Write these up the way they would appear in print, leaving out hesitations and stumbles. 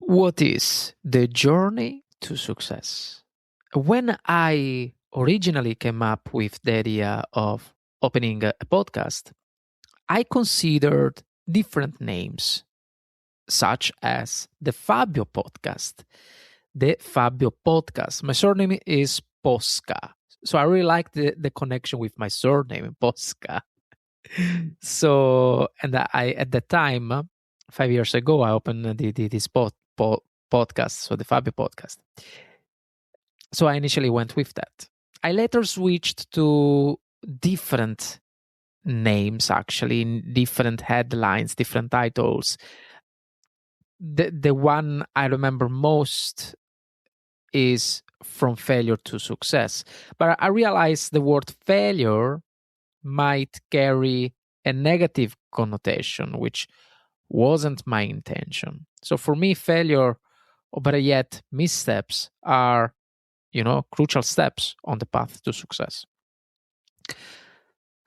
What is the journey to success? When I originally came up with the idea of opening a podcast, I considered different names, such as the Fabio Podcast. The Fabio Podcast. My surname is Posca. So I really like the connection with my surname, Posca. So, and I at that time, 5 years ago, I opened this podcast, so the Fabio Podcast. So I initially went with that. I later switched to different names, actually, different headlines, different titles. The one I remember most is From Failure to Success. But I realized the word failure might carry a negative connotation, which wasn't my intention. So for me, failure, or better yet, missteps are, crucial steps on the path to success.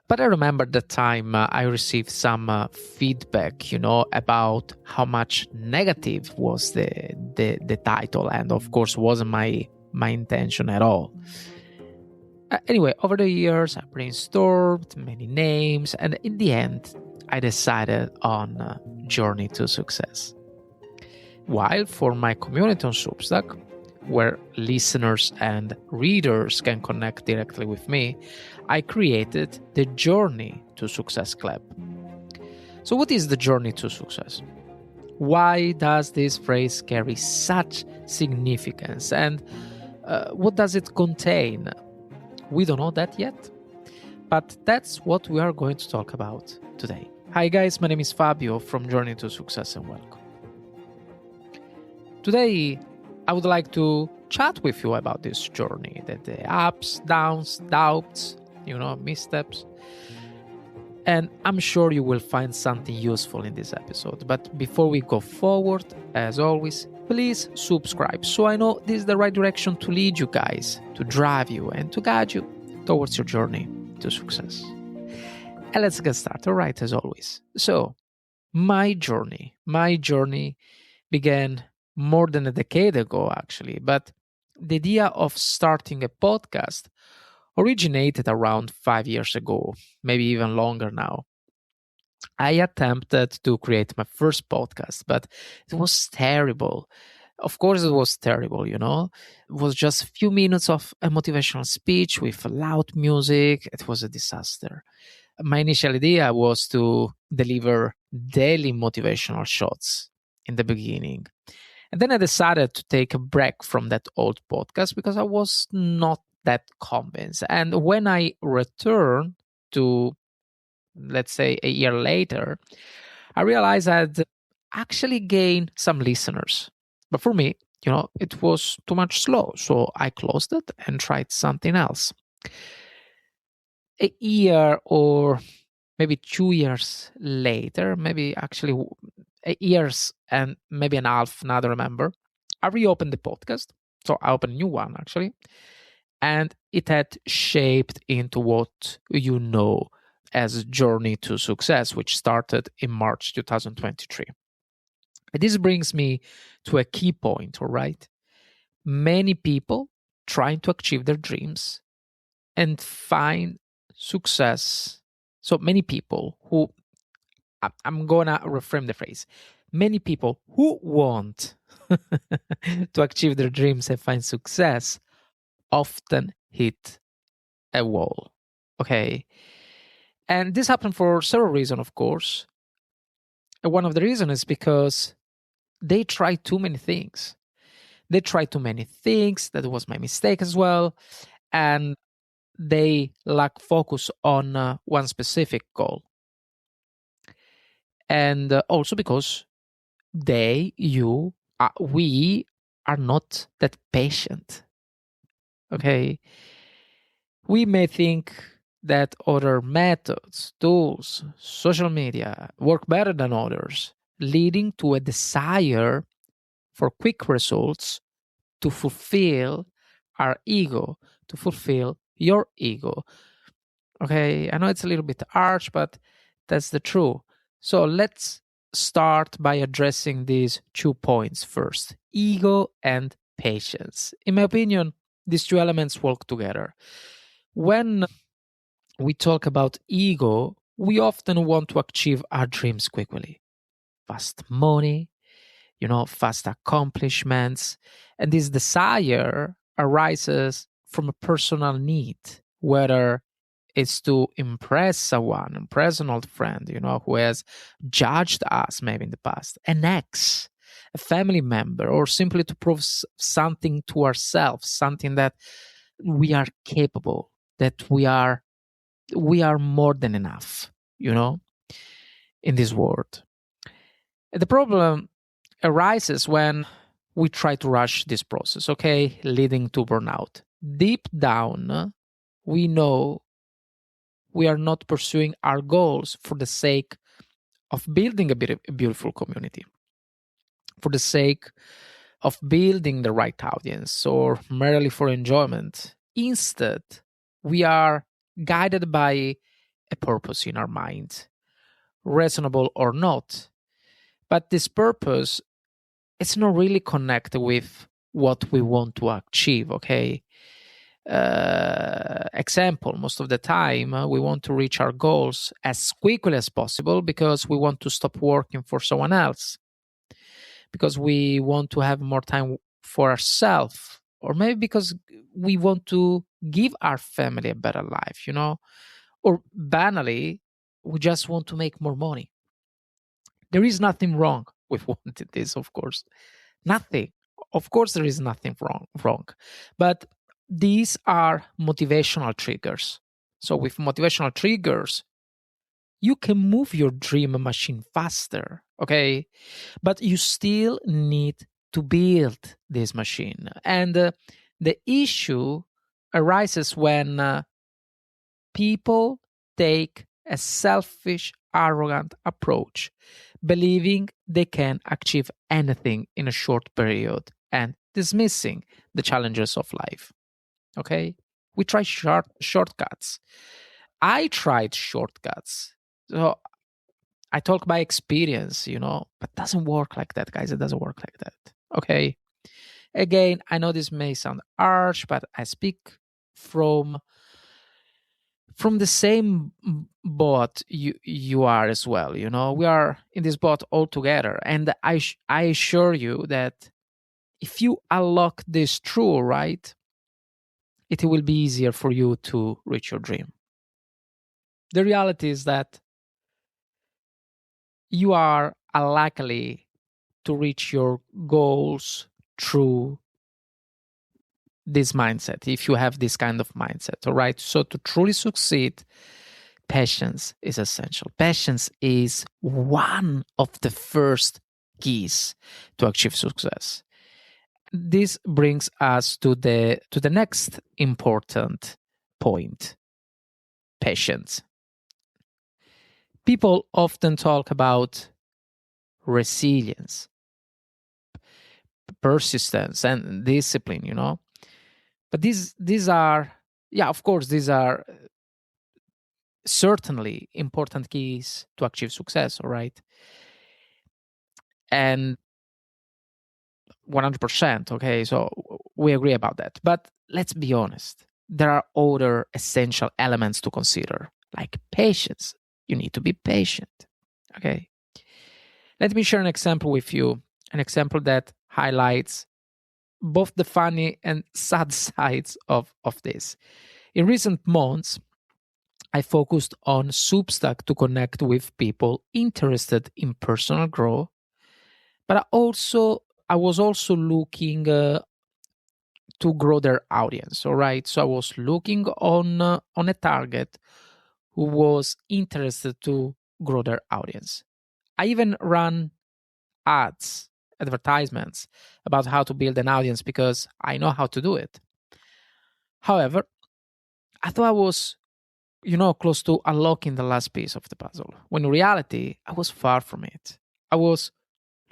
But I remember the time I received some feedback, about how much negative was the title, and of course wasn't my intention at all. Anyway, over the years, I brainstormed many names, and in the end, I decided on Journey to Success. While for my community on Substack, where listeners and readers can connect directly with me, I created the Journey to Success Club. So what is the Journey to Success? Why does this phrase carry such significance? And what does it contain? We don't know that yet, but that's what we are going to talk about today. Hi guys, my name is Fabio from Journey to Success, and welcome. Today, I would like to chat with you about this journey, the ups, downs, doubts, missteps. And I'm sure you will find something useful in this episode. But before we go forward, as always, please subscribe so I know this is the right direction to lead you guys, to drive you and to guide you towards your journey to success. And let's get started, all right, as always. So, my journey began more than a decade ago, actually, but the idea of starting a podcast originated around 5 years ago, maybe even longer now. I attempted to create my first podcast, but it was terrible. Of course, it was terrible, It was just a few minutes of a motivational speech with loud music. It was a disaster. My initial idea was to deliver daily motivational shots in the beginning. And then I decided to take a break from that old podcast because I was not that convinced. And when I returned to, let's say, a year later, I realized I'd actually gained some listeners. But for me, it was too much slow. So I closed it and tried something else. A year or maybe 2 years later, maybe actually years and maybe an half, now I don't remember, I reopened the podcast. So I opened a new one, actually. And it had shaped into what you know as Journey to Success, which started in March 2023. And this brings me to a key point, all right? Many people trying to achieve their dreams and find success. So many people who, I'm going to reframe the phrase, many people who want to achieve their dreams and find success often hit a wall. Okay. And this happened for several reasons, of course. One of the reasons is because they try too many things. That was my mistake as well. And they lack focus on one specific goal. And also because we are not that patient. Okay. We may think that other methods, tools, social media work better than others, leading to a desire for quick results to fulfill our ego, to fulfill your ego. Okay, I know it's a little bit harsh, but that's the truth. So let's start by addressing these 2 points first: ego and patience. In my opinion, these two elements work together. When we talk about ego, we often want to achieve our dreams quickly: fast money, fast accomplishments. And this desire arises from a personal need, whether it's to impress someone, impress an old friend, who has judged us maybe in the past, an ex, a family member, or simply to prove something to ourselves, something that we are capable, that we are more than enough, in this world. The problem arises when we try to rush this process, okay, leading to burnout. Deep down, we know we are not pursuing our goals for the sake of building a beautiful community, for the sake of building the right audience, or merely for enjoyment. Instead, we are guided by a purpose in our mind, reasonable or not. But this purpose, it's not really connected with what we want to achieve, okay? Example, most of the time, we want to reach our goals as quickly as possible because we want to stop working for someone else, because we want to have more time for ourselves, or maybe because we want to give our family a better life, or banally, we just want to make more money. There is nothing wrong with wanting this, of course. Nothing. Of course, there is nothing wrong. But these are motivational triggers. So with motivational triggers, you can move your dream machine faster, okay? But you still need to build this machine. And the issue arises when people take a selfish, arrogant approach, believing they can achieve anything in a short period and dismissing the challenges of life. Okay? We try shortcuts. I tried shortcuts. So I talk by experience, but it doesn't work like that, guys. It doesn't work like that. Okay? Again, I know this may sound harsh, but I speak from the same boat you are as well. We are in this boat all together, and I assure you that if you unlock this truth, right, it will be easier for you to reach your dream. The reality is that you are unlikely to reach your goals through this mindset, if you have this kind of mindset. All right, so to truly succeed, patience is essential. Patience is one of the first keys to achieve success. This brings us to the next important point: patience. People often talk about resilience, persistence, and discipline, but these are, yeah, of course, these are certainly important keys to achieve success, all right? And 100%, okay, so we agree about that. But let's be honest, there are other essential elements to consider, like patience. You need to be patient, okay? Let me share an example with you, an example that highlights both the funny and sad sides of this. In recent months, I focused on Substack to connect with people interested in personal growth, but I was also looking to grow their audience. All right, so I was looking on a target who was interested to grow their audience. I even ran ads, advertisements about how to build an audience because I know how to do it. However, I thought I was close to unlocking the last piece of the puzzle, when in reality, I was far from it. I was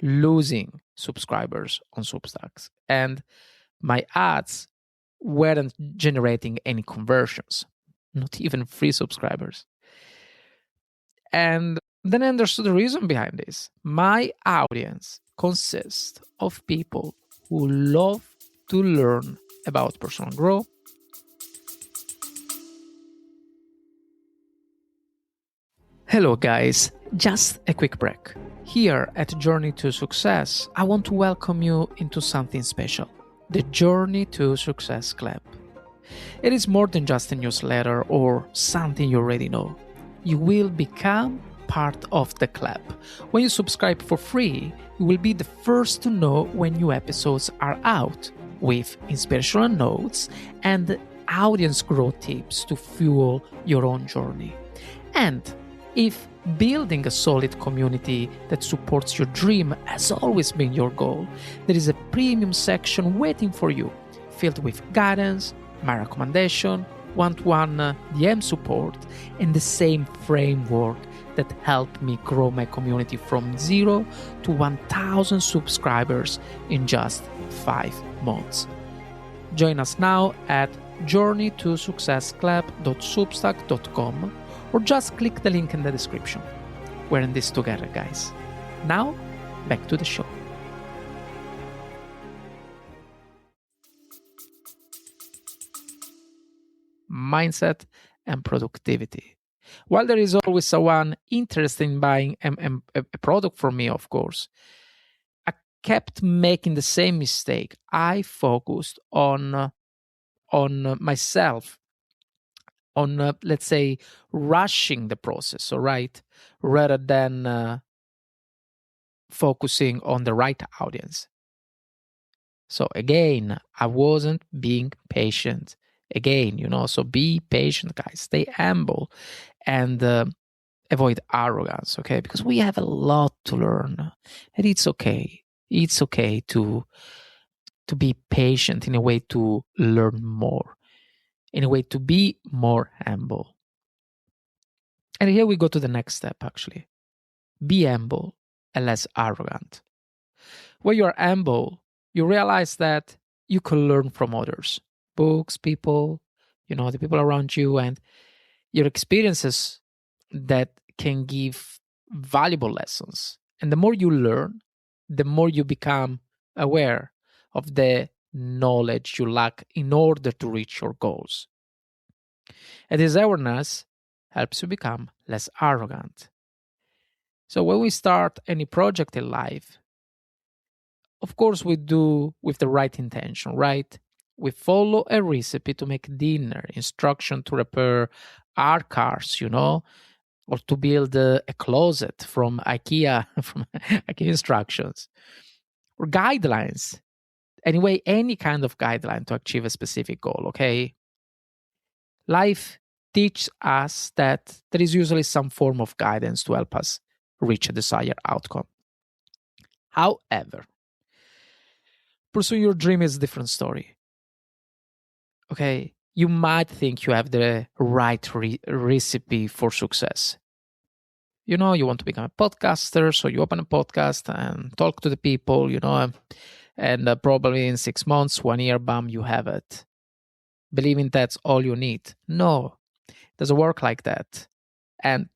losing subscribers on Substacks, and my ads weren't generating any conversions, not even free subscribers. And Then I understood the reason behind this. My audience consists of people who love to learn about personal growth. Hello, guys. Just a quick break. Here at Journey to Success, I want to welcome you into something special, the Journey to Success Club. It is more than just a newsletter or something you already know. You will become part of the club. When you subscribe for free, you will be the first to know when new episodes are out, with inspirational notes and audience growth tips to fuel your own journey. And if building a solid community that supports your dream has always been your goal, there is a premium section waiting for you, filled with guidance, my recommendation, one-to-one DM support, and the same framework that helped me grow my community from 0 to 1,000 subscribers in just 5 months. Join us now at journeytosuccessclub.substack.com or just click the link in the description. We're in this together, guys. Now, back to the show. Mindset and productivity. While there is always someone interested in buying a product from me, of course, I kept making the same mistake. I focused on myself, on let's say rushing the process, all right, rather than focusing on the right audience. So again, I wasn't being patient. Again, so be patient, guys. Stay humble and avoid arrogance, okay? Because we have a lot to learn, and it's okay. It's okay to be patient, in a way to learn more, in a way to be more humble. And here we go to the next step, actually. Be humble and less arrogant. When you're humble, you realize that you can learn from others, books, people, the people around you, and your experiences that can give valuable lessons. And the more you learn, the more you become aware of the knowledge you lack in order to reach your goals. And this awareness helps you become less arrogant. So when we start any project in life, of course we do with the right intention, right? We follow a recipe to make dinner, instruction to repair our cars, or to build a closet from IKEA, from IKEA instructions, or guidelines. Anyway, any kind of guideline to achieve a specific goal, okay? Life teaches us that there is usually some form of guidance to help us reach a desired outcome. However, pursuing your dream is a different story. Okay, you might think you have the right recipe for success. You want to become a podcaster, so you open a podcast and talk to the people, and probably in 6 months, 1 year, bam, you have it. Believing that's all you need. No, it doesn't work like that. And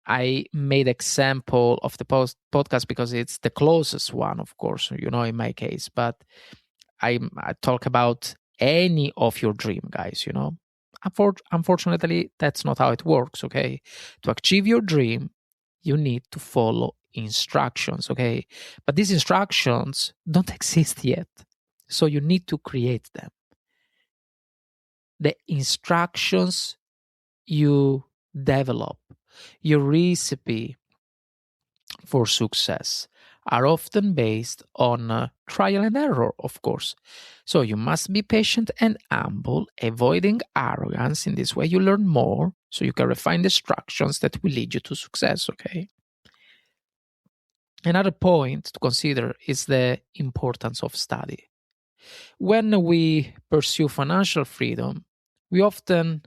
I made example of the podcast because it's the closest one, of course, in my case. But I talk about any of your dream, guys, Unfortunately, that's not how it works, okay? To achieve your dream, you need to follow instructions, okay? But these instructions don't exist yet, so you need to create them. The instructions you develop, your recipe for success, are often based on trial and error, of course. So you must be patient and humble, avoiding arrogance. In this way, you learn more, so you can refine the instructions that will lead you to success, okay? Another point to consider is the importance of study. When we pursue financial freedom, we often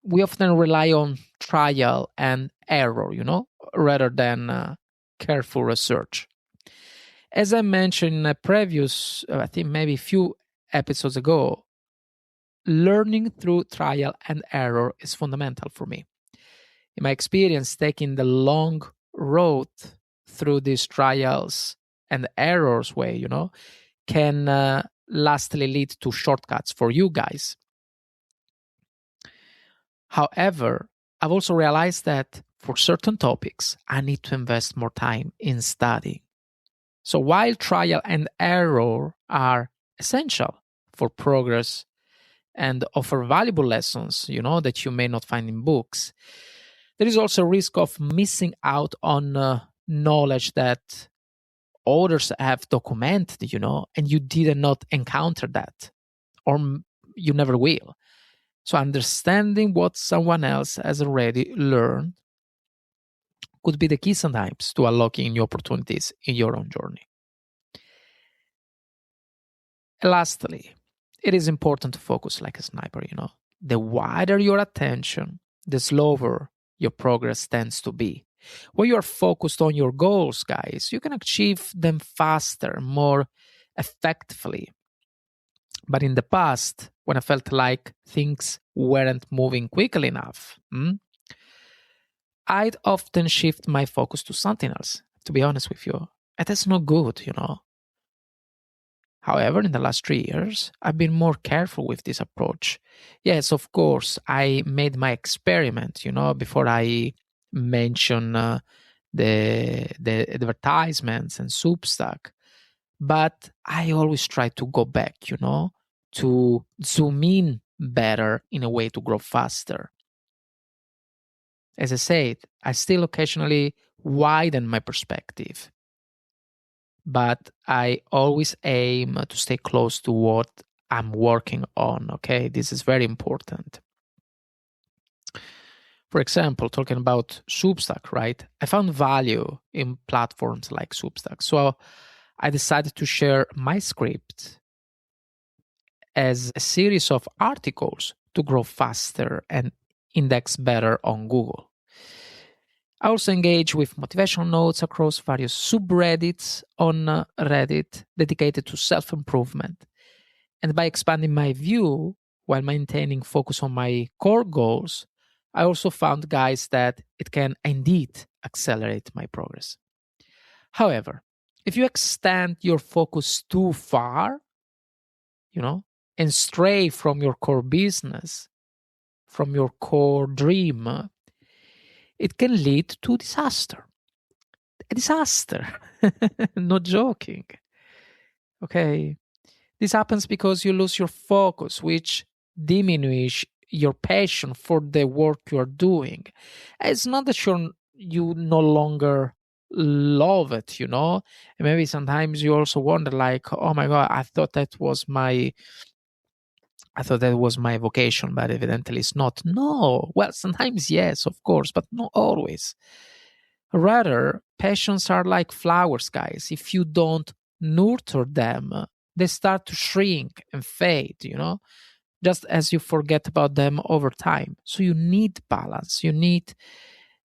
rely on trial and error, rather than careful research. As I mentioned in a previous, I think maybe a few episodes ago, learning through trial and error is fundamental for me. In my experience, taking the long road through these trials and errors way, can lastly lead to shortcuts for you guys. However, I've also realized that for certain topics, I need to invest more time in studying. So while trial and error are essential for progress and offer valuable lessons, that you may not find in books, there is also a risk of missing out on knowledge that others have documented, and you did not encounter that, or you never will. So understanding what someone else has already learned could be the key sometimes to unlocking new opportunities in your own journey. Lastly, it is important to focus like a sniper, The wider your attention, the slower your progress tends to be. When you are focused on your goals, guys, you can achieve them faster, more effectively. But in the past, when I felt like things weren't moving quickly enough, I'd often shift my focus to something else, to be honest with you. And that's not good, However, in the last 3 years, I've been more careful with this approach. Yes, of course, I made my experiment, before I mention the advertisements and Substack. But I always try to go back, to zoom in better in a way to grow faster. As I said, I still occasionally widen my perspective, but I always aim to stay close to what I'm working on. Okay, this is very important. For example, talking about Substack, right? I found value in platforms like Substack. So I decided to share my script as a series of articles to grow faster and index better on Google. I also engage with motivational notes across various subreddits on Reddit dedicated to self-improvement. And by expanding my view while maintaining focus on my core goals, I also found, guys, that it can indeed accelerate my progress. However, if you extend your focus too far, and stray from your core business, from your core dream, it can lead to disaster. A disaster. Not joking. Okay. This happens because you lose your focus, which diminish your passion for the work you are doing. It's not that you no longer love it, And maybe sometimes you also wonder, like, oh my God, I thought that was my vocation, but evidently it's not. No. Well, sometimes yes, of course, but not always. Rather, passions are like flowers, guys. If you don't nurture them, they start to shrink and fade, just as you forget about them over time. So you need balance. You need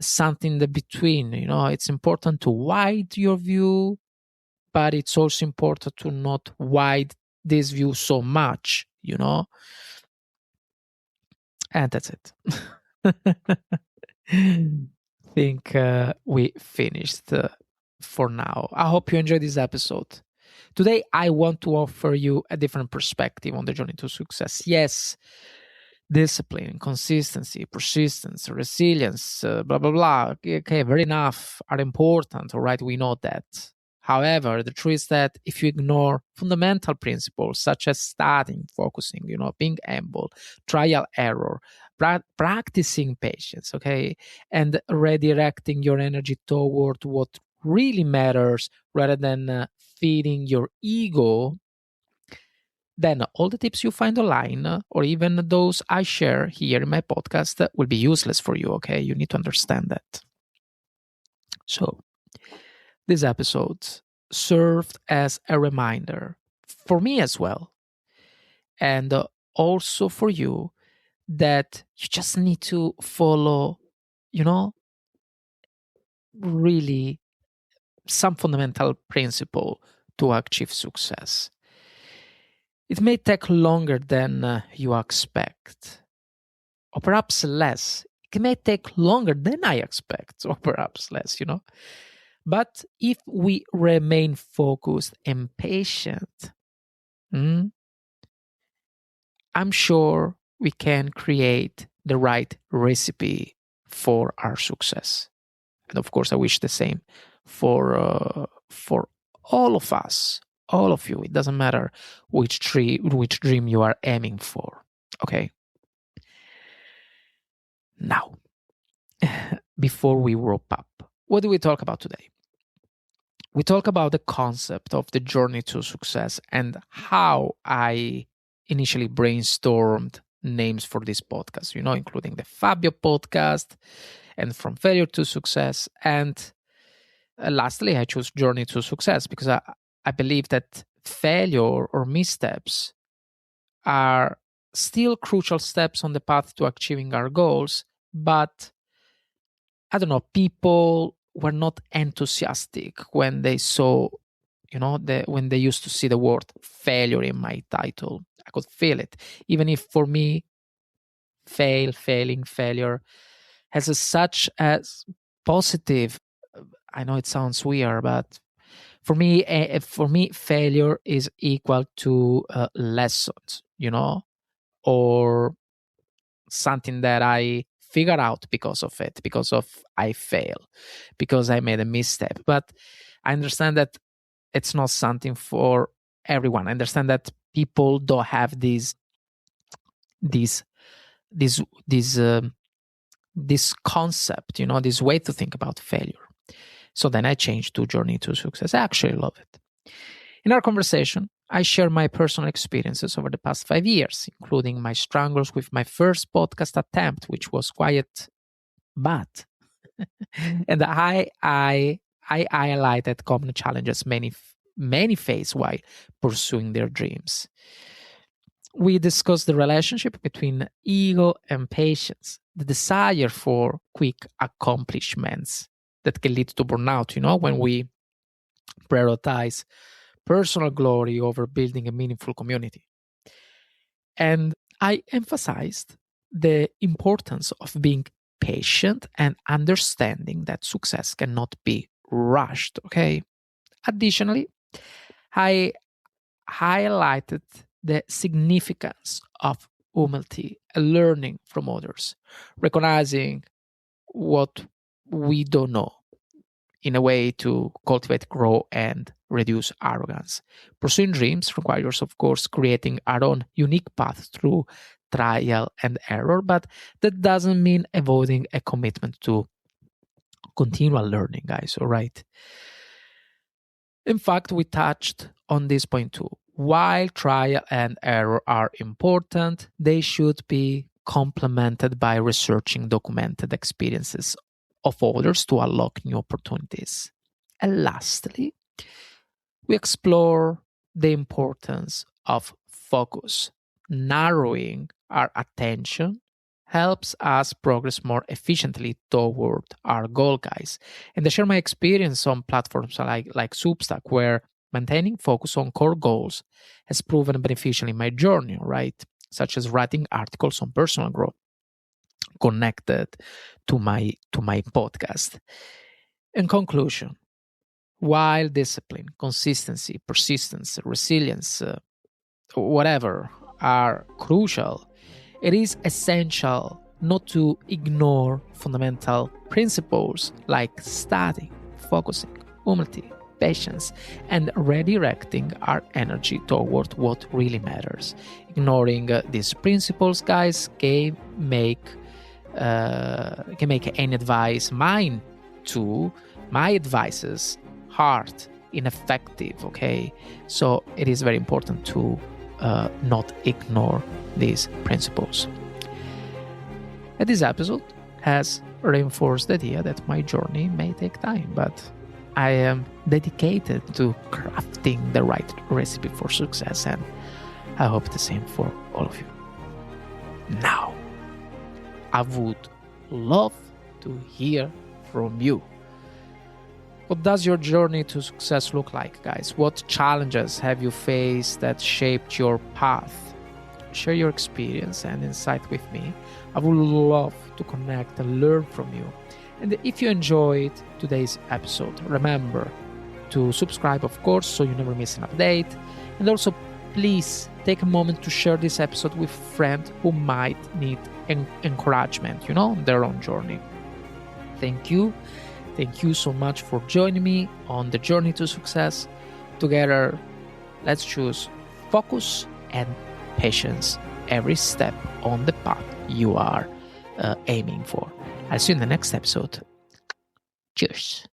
something in the between, It's important to widen your view, but it's also important to not widen this view so much, And that's it. Think we finished for now. I hope you enjoyed this episode. Today, I want to offer you a different perspective on the journey to success. Yes, discipline, consistency, persistence, resilience, blah, blah, blah. Okay, very enough are important, all right? We know that. However, the truth is that if you ignore fundamental principles such as studying, focusing, being humble, trial error, practicing patience, okay, and redirecting your energy toward what really matters rather than feeding your ego, then all the tips you find online or even those I share here in my podcast will be useless for you, okay? You need to understand that. So, this episode served as a reminder for me as well, and also for you, that you just need to follow, really some fundamental principle to achieve success. It may take longer than you expect, or perhaps less. It may take longer than I expect, or perhaps less. But if we remain focused and patient, mm, I'm sure we can create the right recipe for our success. And of course, I wish the same for all of us, all of you. It doesn't matter which dream you are aiming for. Okay. Now, before we wrap up, what do we talk about today? We talk about the concept of the journey to success and how I initially brainstormed names for this podcast, including the Fabio Podcast and From Failure to Success. And lastly, I chose Journey to Success because I believe that failure or missteps are still crucial steps on the path to achieving our goals, but I don't know, people were not enthusiastic when they saw, when they used to see the word failure in my title. I could feel it. Even if for me, failure has such as positive, I know it sounds weird, but for me, failure is equal to lessons, or something that I figure out because of it, because of I fail, because I made a misstep. But I understand that it's not something for everyone. I understand that people don't have this concept, this way to think about failure. So then I changed to Journey to Success. I actually love it. In our conversation, I share my personal experiences over the past 5 years, including my struggles with my first podcast attempt, which was quite bad. And I highlighted common challenges many face while pursuing their dreams. We discussed the relationship between ego and patience, the desire for quick accomplishments that can lead to burnout, when we prioritize personal glory over building a meaningful community. And I emphasized the importance of being patient and understanding that success cannot be rushed, okay? Additionally, I highlighted the significance of humility and learning from others, recognizing what we don't know in a way to cultivate, grow, and reduce arrogance. Pursuing dreams requires, of course, creating our own unique path through trial and error, but that doesn't mean avoiding a commitment to continual learning, guys, all right? In fact, we touched on this point too. While trial and error are important, they should be complemented by researching documented experiences of others to unlock new opportunities. And lastly, we explore the importance of focus. Narrowing our attention helps us progress more efficiently toward our goal, guys. And I share my experience on platforms like Substack, where maintaining focus on core goals has proven beneficial in my journey, right? Such as writing articles on personal growth connected to my podcast. In conclusion, while discipline, consistency, persistence, resilience, whatever are crucial, it is essential not to ignore fundamental principles like studying, focusing, humility, patience, and redirecting our energy toward what really matters. Ignoring these principles, guys, can make any advice, my advices, hard, ineffective, okay? So it is very important to not ignore these principles. And this episode has reinforced the idea that my journey may take time, but I am dedicated to crafting the right recipe for success, and I hope the same for all of you. Now, I would love to hear from you. What does your journey to success look like, guys? What challenges have you faced that shaped your path? Share your experience and insight with me. I would love to connect and learn from you. And if you enjoyed today's episode, remember to subscribe, of course, so you never miss an update. And also, please take a moment to share this episode with a friend who might need encouragement, on their own journey. Thank you. Thank you so much for joining me on the journey to success. Together, let's choose focus and patience every step on the path you are aiming for. I'll see you in the next episode. Cheers.